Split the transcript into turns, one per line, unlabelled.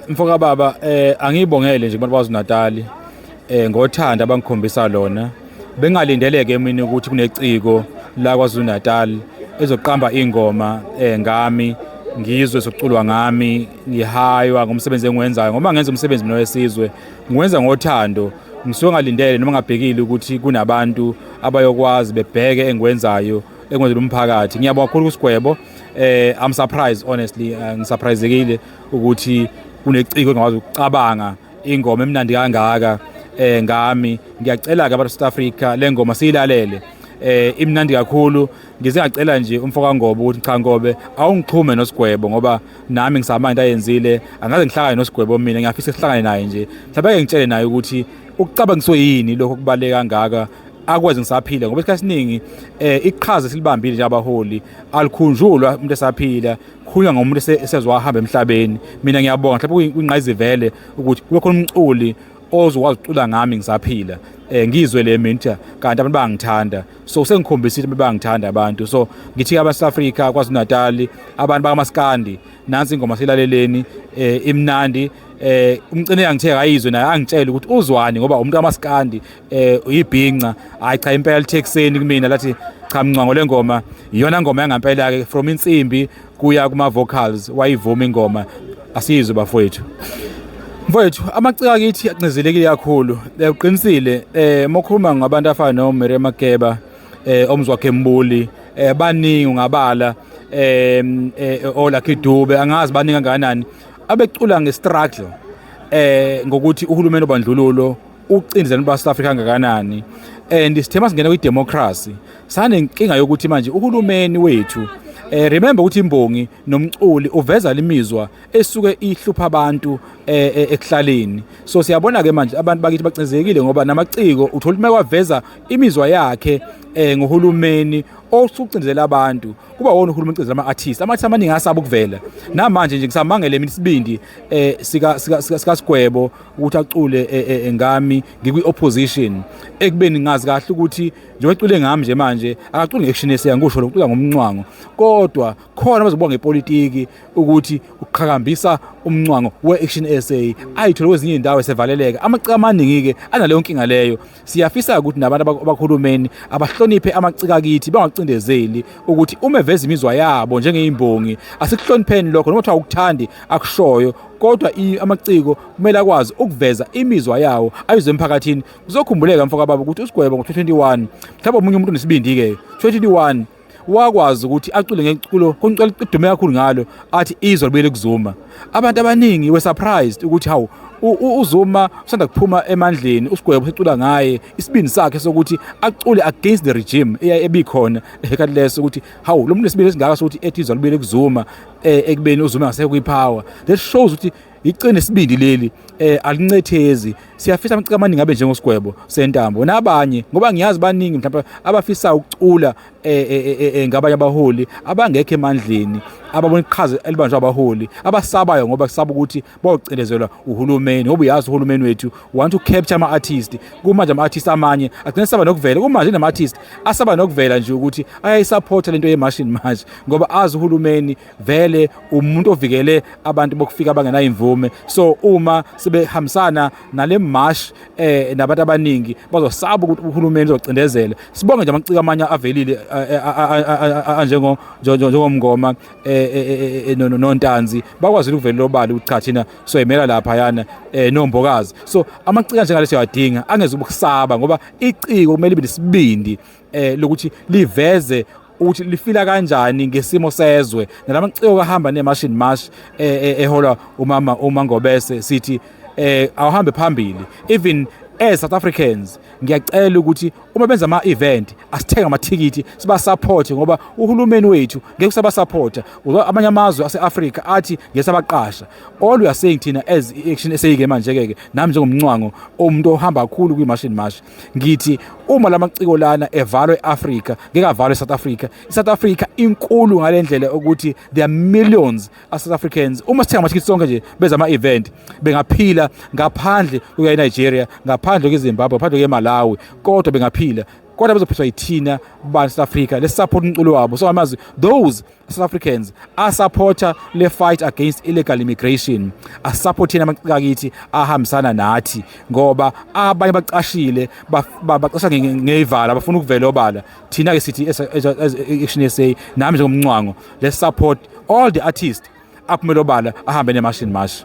Mfoka baba angiyibongele nje kubantu baZulu-Natal ngothanda abangikhombisa lona bengalindeleke mina ukuthi kuneciko la kwaZulu-Natal ezoqamba ingoma ngami ngizwe sokuculwa ngami ngihaywa ngomsebenzi engiwenzayo ngoba ngenza umsebenzi mina wesizwe ngiwenza ngothando ngisuke ngalindele noma ngabhekile ukuthi kunabantu abayokwazi bebheke engikwenzayo ekwenzela umphakathi. Ngiyabonga kakhulu kuSigwebo. I'm surprised honestly, ngisurprisekile ukuthi kuneciko engakwazi ukucabanga ingoma emnandi kangaka ngami. Ngiyacela ke abantu South Africa le ngoma siyilalele. Imnandi kakhulu. Ngize ngacela nje umfoka Ngobe ukuthi cha Ngobe awungixhume noSigwebo ngoba nami ngisamanje ayenzile angaze ngihlangane noSigwebo mina ngiyafisa sihlangane naye nje. Mhlawumbe ngitshele naye ukuthi ukucabangiswa yini lokho kubaleka kangaka akwazi ngisaphila ngoba isikhathi esiningi iqhaza silibambile nje abaholi alikhunjulwa umuntu esaphila khulunywa ngomuntu esezwahamba emhlabeni. Mina ngiyabonga mhlawumbe kuyingqayizivele ukuthi kube khona umculi ozokwazi ukucula ngami ngisaphila ngizwe le mina kanti abantu bangithanda so sengikhombisile abantu bangithanda abantu so ngithi abantu South Africa kwaZulu-Natal abantu bakaMaskandi nansi ingoma silaleleni imnandi umcine angithe akayizwe naye angitshela ukuthi uzwani ngoba umuntu kaMaskandi uyibhinqa hayi cha impela lithexeni kumina lathi cha mncwango lengoma iyona ngoma yangampela ke from insimbi kuya kuma vocals wayivuma ingoma asizwe bafowethu. Mfowethu amaciko akithi acinzelekile kakhulu uqinisile mokhuluma ngabantu afana noMary Mageba omzwakhe Mbuli baningi ungabala Lucky Dube angazi baningi kangakanani abecula ngestruggle ngokuthi uhulumeni obandlululo ucindezela ba South Africa kangakanani and isithema singena kwidemocracy sanenkinga yokuthi manje uhulumeni wethu remember ukuthi imbongi nomculi uveza limizwa esuke ihlupha abantu ekuhlaleni so siyabona ke manje abantu bakithi bacenzekile ngoba namaciko uthola ukuthi makwaveza imizwa yakhe ngohulumeni osucindezela abantu kuba wona uhulumeni ucindezela ama-artists amaningi asaba ukuvela namanje nje ngisamangele mina isibindi sika Sigwebo ukuthi acule ngami ngikwi-opposition ekubeni ngazi kahle ukuthi njengoba ecule ngami nje manje akaculi nge-action SA ngisho lokucula ngomncwango kodwa khona bazobonga ngepolitiki ukuthi uqhakambisa umncwango we-action SA ayithole kwezinye indawo esevaleleka amaciko amaningi-ke analeyo nkinga leyo. Siyafisa ukuthi nabantu abakhulumeni abahloniphe amaciko akithi bangacindezeli ukuthi uma eveza imizwa yabo njengeyimbongi asikuhlonipheni lokho noma kuthiwa ukuthandi akushoyo kodwa amaciko kumele akwazi ukuveza imizwa yawo ayizwe emphakathini. Kuzokhumbuleka mfoka baba ukuthi uSigwebo ngo-2021 mhlawumbe omunye umuntu unesibindi-ke 2021 wakwazi ukuthi acule ngeculo konculo idume kakhulu ngalo athi izwa libuyele kuzuma. Abantu abaningi were surprised ukuthi hawu uZuma usanda kuphuma emandleni uSigwebo secula ngaye isibindi sakhe sokuthi acule against the regime ebikhona ekade leso ukuthi hawu lo muntu esibindi esingaka sokuthi ethi izwa libuyele kuzuma ekubeni uZuma ngase kwipower. That shows ukuthi icine isibindi leli alincethezi. Siyafisa amaciko amaningi abe njengoSigwebo sentambo nabanye ngoba ngiyazi baningi mhlawumbe abafisa ukucula ngabanye abaholi abangekho emandleni ababona iqhaza elibanjwa abaholi abasabayo ngoba kusaba ukuthi bayocindezelwa uhulumeni ngoba uyazi uhulumeni wethu want to capture ama-artist kumanje ama-artist amanye agcina saba nokuvela kumanje nama-artist asaba nokuvela nje ukuthi ayayisupporta lento ye-machine march ngoba azi uhulumeni vele umuntu ovikele abantu bokufika abangenayo imvume so uma sebehambisana nale march nabantu abaningi bazosaba ukuthi uhulumeni uzocindezela. Sibonge nje amaciko amanye avelile njengomngoma nontanzi bakwazi ukuvela obala ukuthi cha thina soyimela lapha yana nombokazi so amaciko njengalesi yadinga angeze ukusaba ngoba iciko kumele libe nesibindi lokuthi liveze ukuthi lifila kanjani ngesimo sezwe nalamaciko kahamba ne-machine march ehola uma Ngobese sithi awuhambe phambili even as South Africans ngiyacela ukuthi uma benza ama-event asithenga amathikithi siba support ngoba uhulumeni wethu ngeke usaba supporta amanye amazwe ase-Africa athi ngesabaqasha all we are saying thina as action eseyike manje-ke nami njengomncwango umuntu ohamba kakhulu kwi-machine march ngithi uma lamaciko lana evalwe e-Africa ngeke avalwe e-South Africa. I-South Africa inkulu ngale ndlela ukuthi there are millions of South Africans uma sithenga amathikithi sonke nje beza ama-event bengaphila ngaphandle kuya eNigeria ngaphandle kweZimbabwe ngaphandle kweMalawi kodwa bengaphila kodwa bezophethwa yithina ba South Africa lesisupport umculo wabo. So amazi those South Africans are supporter le fight against illegal immigration, asupport yena amaciko akithi ahambisana nathi ngoba abanye baqashile baqasha ngeyivala bafuna ukuvela obala. Thina ke sithi as Action SA nami njengomncwango let's support all the artists aphumela obala ahambe neMarch and March.